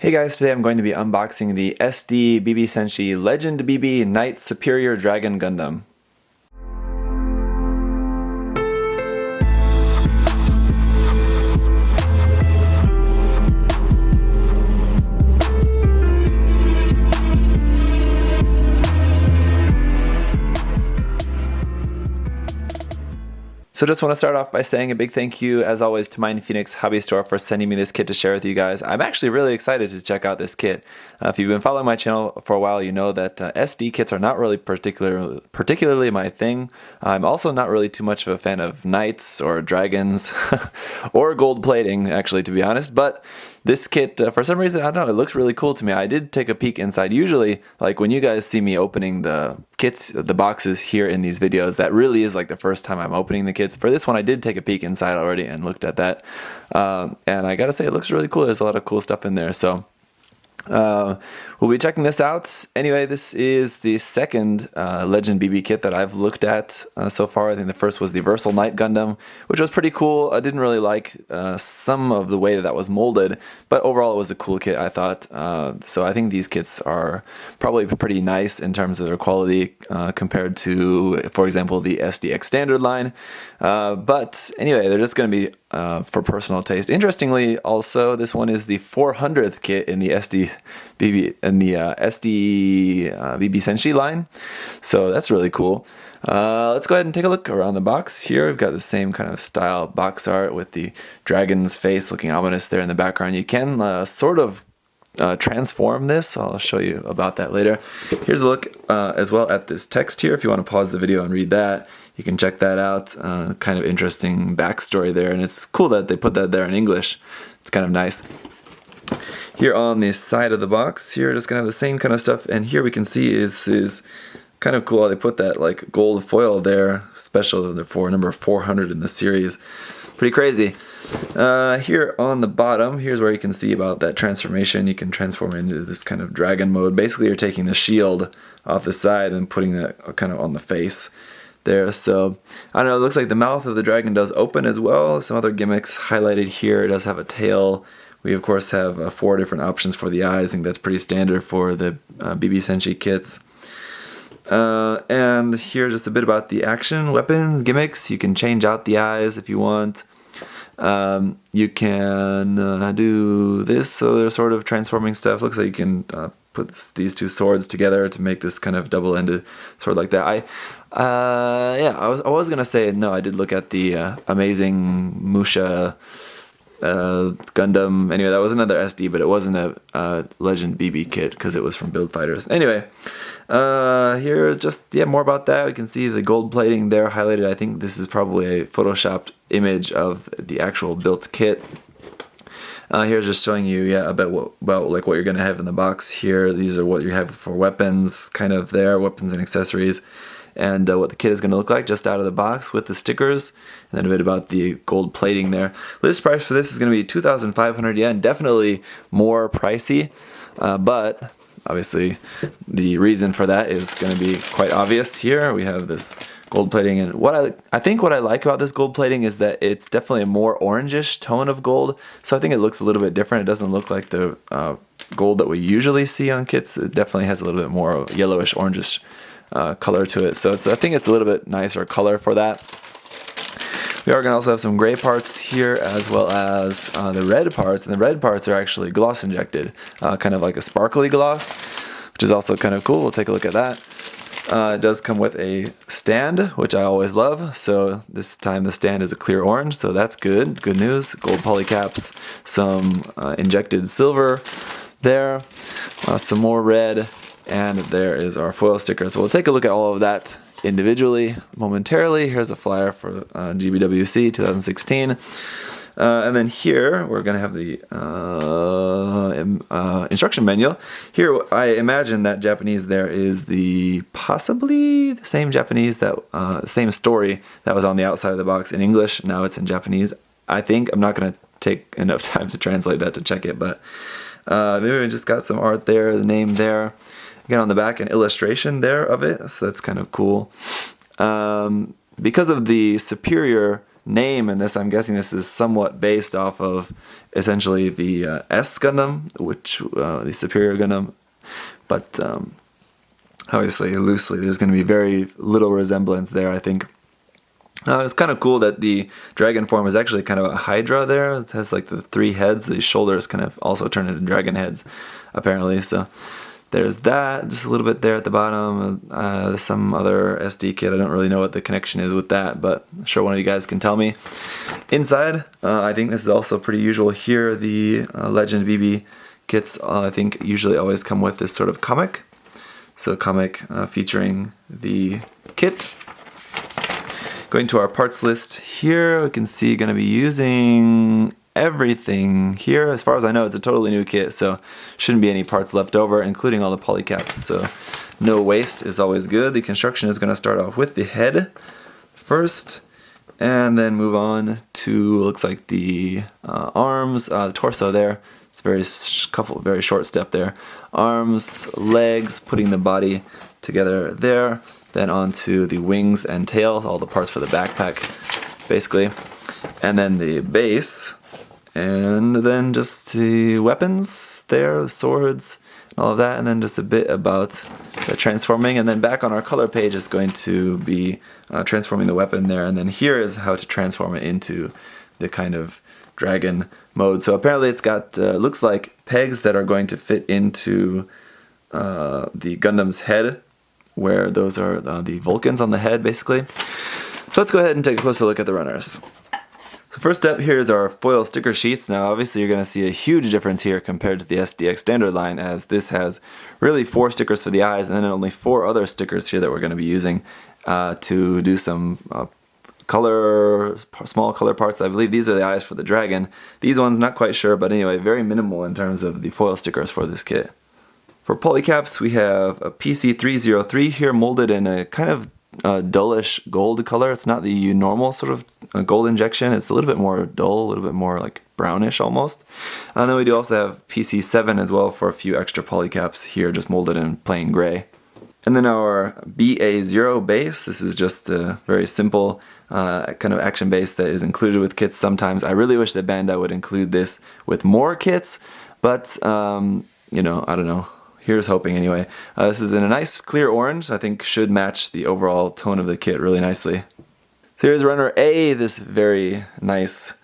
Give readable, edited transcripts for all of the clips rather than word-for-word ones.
Hey guys, today I'm going to be unboxing the SD BB Senshi Legend BB Knight Superior Dragon Gundam. So just want to start off by saying a big thank you, as always, to MindFenix Hobby Store for sending me this kit to share with you guys. I'm actually really excited to check out this kit. If you've been following my channel for a while, you know that SD kits are not really particularly my thing. I'm also not really too much of a fan of knights or dragons or gold plating, actually, to be honest. But this kit, for some reason, I don't know, it looks really cool to me. I did take a peek inside. Usually, like when you guys see me opening the kits, the boxes here in these videos, that really is like the first time I'm opening the kits. For this one, I did take a peek inside already and looked at that. And I gotta say, it looks really cool. There's a lot of cool stuff in there. So we'll be checking this out. Anyway, this is the second Legend BB kit that I've looked at so far. I think the first was the Versal Knight Gundam, which was pretty cool. I didn't really like some of the way that was molded, but overall it was a cool kit, I thought. So I think these kits are probably pretty nice in terms of their quality compared to, for example, the SDX standard line. But anyway, they're just going to be for personal taste. Interestingly, also, this one is the 400th kit in the SD BB Senshi line, so that's really cool. Let's go ahead and take a look around the box here. We've got the same kind of style box art with the dragon's face looking ominous there in the background. You can sort of transform this. I'll show you about that later. Here's a look as well at this text here. If you want to pause the video and read that, you can check that out. Kind of interesting backstory there, and it's cool that they put that there in English. It's kind of nice. Here on the side of the box, here just gonna have the same kind of stuff, and here we can see is kind of cool how they put that like gold foil there, special for number 400 in the series. Pretty crazy. Here on the bottom, here's where you can see about that transformation. You can transform into this kind of dragon mode. Basically, you're taking the shield off the side and putting that kind of on the face there. So I don't know, it looks like the mouth of the dragon does open as well. Some other gimmicks highlighted here. It does have a tail. We of course have 4 different options for the eyes. I think that's pretty standard for the BB Senshi kits. And here just a bit about the action weapons gimmicks. You can change out the eyes if you want. You can do this, so they're sort of transforming stuff. Looks like you can put these 2 swords together to make this kind of double-ended sword like that. I was gonna say no. I did look at the Amazing Musha Gundam. Anyway, that was another SD, but it wasn't a Legend BB kit because it was from Build Fighters. Anyway, here just more about that. We can see the gold plating there highlighted. I think this is probably a photoshopped image of the actual built kit. Here's just showing you about what you're gonna have in the box here. These are what you have for weapons, kind of there, weapons and accessories. And what the kit is going to look like just out of the box with the stickers, and then a bit about the gold plating there. List price for this is going to be 2,500 yen, definitely more pricey, but obviously the reason for that is going to be quite obvious here. We have this gold plating, and what I like about this gold plating is that it's definitely a more orangish tone of gold, so I think it looks a little bit different. It doesn't look like the gold that we usually see on kits. It definitely has a little bit more yellowish, orangish color to it, so I think it's a little bit nicer color for that. We are going to also have some gray parts here, as well as the red parts, and the red parts are actually gloss injected, kind of like a sparkly gloss, which is also kind of cool. We'll take a look at that. It does come with a stand, which I always love, so this time the stand is a clear orange, so that's good news. Gold polycaps, some injected silver there, some more red, and there is our foil sticker. So we'll take a look at all of that individually momentarily. Here's a flyer for GBWC 2016. And then here we're going to have the instruction manual. Here I imagine that Japanese there is possibly the same Japanese, that same story that was on the outside of the box in English. Now it's in Japanese, I think. I'm not going to take enough time to translate that to check it, but we just got some art there, the name there. Again, on the back, an illustration there of it, so that's kind of cool. Because of the superior name in this, I'm guessing this is somewhat based off of essentially the S Gundam, which the Superior Gundam, but obviously loosely there's going to be very little resemblance there, I think. It's kind of cool that the dragon form is actually kind of a hydra there. It has like the 3 heads. The shoulders kind of also turn into dragon heads, apparently. So there's that. Just a little bit there at the bottom. There's some other SD kit. I don't really know what the connection is with that, but I'm sure one of you guys can tell me. Inside, I think this is also pretty usual here. The Legend BB kits, I think, usually always come with this sort of comic. So comic featuring the kit. Going to our parts list here, we can see going to be using everything here. As far as I know, it's a totally new kit, so shouldn't be any parts left over, including all the polycaps. So no waste is always good. The construction is going to start off with the head first, and then move on to, looks like the arms, the torso there. It's very short step there. Arms, legs, putting the body together there. Then onto the wings and tail, all the parts for the backpack, basically. And then the base, and then just the weapons there, the swords, and all of that, and then just a bit about the transforming. And then back on our color page is going to be transforming the weapon there, and then here is how to transform it into the kind of dragon mode. So apparently it's got, looks like pegs that are going to fit into the Gundam's head, where those are the Vulcans on the head, basically. So let's go ahead and take a closer look at the runners. So first up here is our foil sticker sheets. Now obviously you're going to see a huge difference here compared to the SDX standard line, as this has really 4 stickers for the eyes and then only 4 other stickers here that we're going to be using to do some small color parts. I believe these are the eyes for the dragon. These ones, not quite sure, but anyway, very minimal in terms of the foil stickers for this kit. For polycaps, we have a PC303 here, molded in a kind of dullish gold color. It's not the normal sort of gold injection. It's a little bit more dull, a little bit more like brownish almost. And then we do also have PC7 as well for a few extra polycaps here, just molded in plain gray. And then our BA0 base, this is just a very simple kind of action base that is included with kits sometimes. I really wish that Bandai would include this with more kits, but you know, I don't know. Here's hoping anyway. This is in a nice clear orange. I think should match the overall tone of the kit really nicely. So here's runner A, this very nice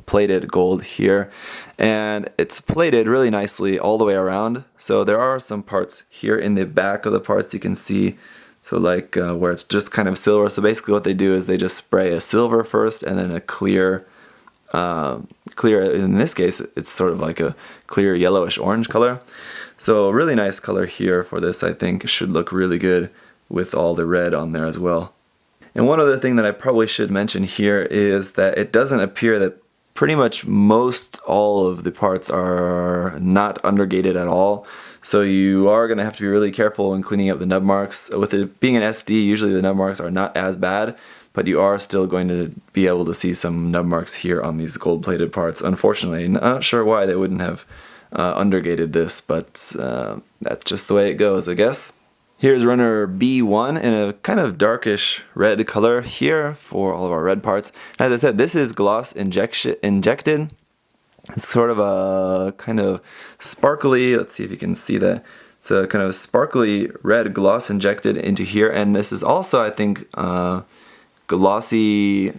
plated gold here. And it's plated really nicely all the way around. So there are some parts here in the back of the parts you can see. So like where it's just kind of silver. So basically what they do is they just spray a silver first and then a clear, in this case it's sort of like a clear yellowish orange color. So a really nice color here for this, I think. Should look really good with all the red on there as well. And one other thing that I probably should mention here is that it doesn't appear that pretty much most all of the parts are not undergated at all. So you are going to have to be really careful when cleaning up the nub marks. With it being an SD, usually the nub marks are not as bad, but you are still going to be able to see some nub marks here on these gold-plated parts. Unfortunately, not sure why they wouldn't have undergated this, but that's just the way it goes, I guess. Here's runner B1 in a kind of darkish red color here for all of our red parts. As I said, this is gloss injected. It's sort of a kind of sparkly, let's see if you can see that. It's a kind of sparkly red gloss injected into here, and this is also, I think, glossy,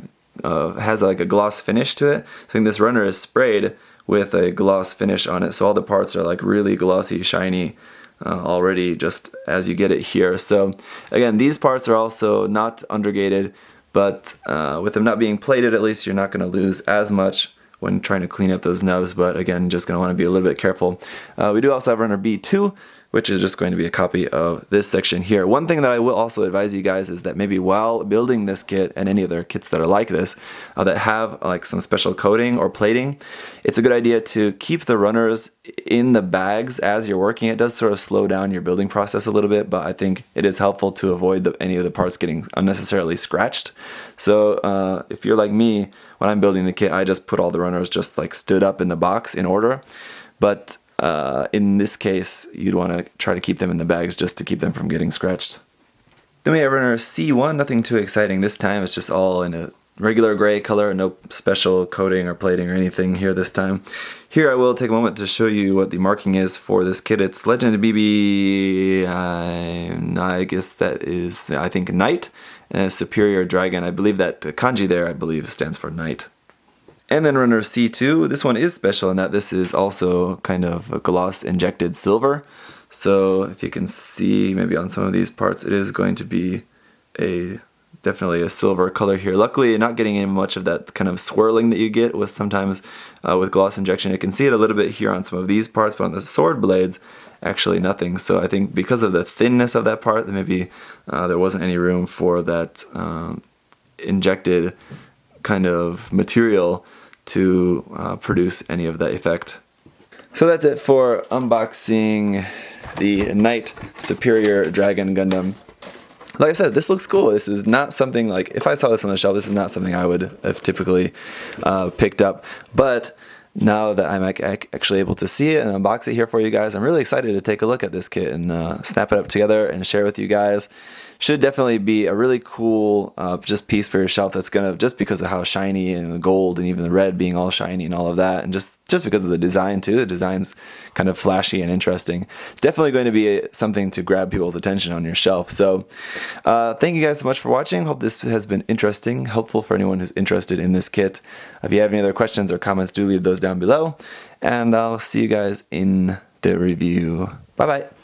has like a gloss finish to it. So I think this runner is sprayed with a gloss finish on it, so all the parts are like really glossy, shiny already just as you get it here. So again, these parts are also not undergated, but with them not being plated, at least you're not going to lose as much when trying to clean up those nubs, but again, just going to want to be a little bit careful. We do also have runner B2, which is just going to be a copy of this section here. One thing that I will also advise you guys is that maybe while building this kit and any other kits that are like this, that have like some special coating or plating, it's a good idea to keep the runners in the bags as you're working. It does sort of slow down your building process a little bit, but I think it is helpful to avoid any of the parts getting unnecessarily scratched. So if you're like me, when I'm building the kit, I just put all the runners just like stood up in the box in order. But in this case, you'd want to try to keep them in the bags just to keep them from getting scratched. Then we have runner C1, nothing too exciting this time. It's just all in a regular gray color, no special coating or plating or anything here this time. Here I will take a moment to show you what the marking is for this kit. It's Legend BB, I guess that is, I think, Knight, and Superior Dragon. I believe that kanji there, I believe, stands for Knight. And then runner C2, this one is special in that this is also kind of a gloss injected silver. So if you can see maybe on some of these parts, it is going to be definitely a silver color here. Luckily, not getting in much of that kind of swirling that you get with sometimes with gloss injection. You can see it a little bit here on some of these parts, but on the sword blades, actually nothing. So I think because of the thinness of that part, that maybe there wasn't any room for that injected kind of material to produce any of that effect. So that's it for unboxing the Knight Superior Dragon Gundam. Like I said, this looks cool. This is not something like, if I saw this on the shelf, this is not something I would have typically picked up. But now that I'm actually able to see it and unbox it here for you guys, I'm really excited to take a look at this kit and snap it up together and share with you guys. Should definitely be a really cool just piece for your shelf that's gonna, just because of how shiny and the gold and even the red being all shiny and all of that, and just because of the design too. The design's kind of flashy and interesting. It's definitely going to be something to grab people's attention on your shelf. So thank you guys so much for watching. Hope this has been interesting, helpful for anyone who's interested in this kit. If you have any other questions or comments, do leave those down below, and I'll see you guys in the review. Bye bye.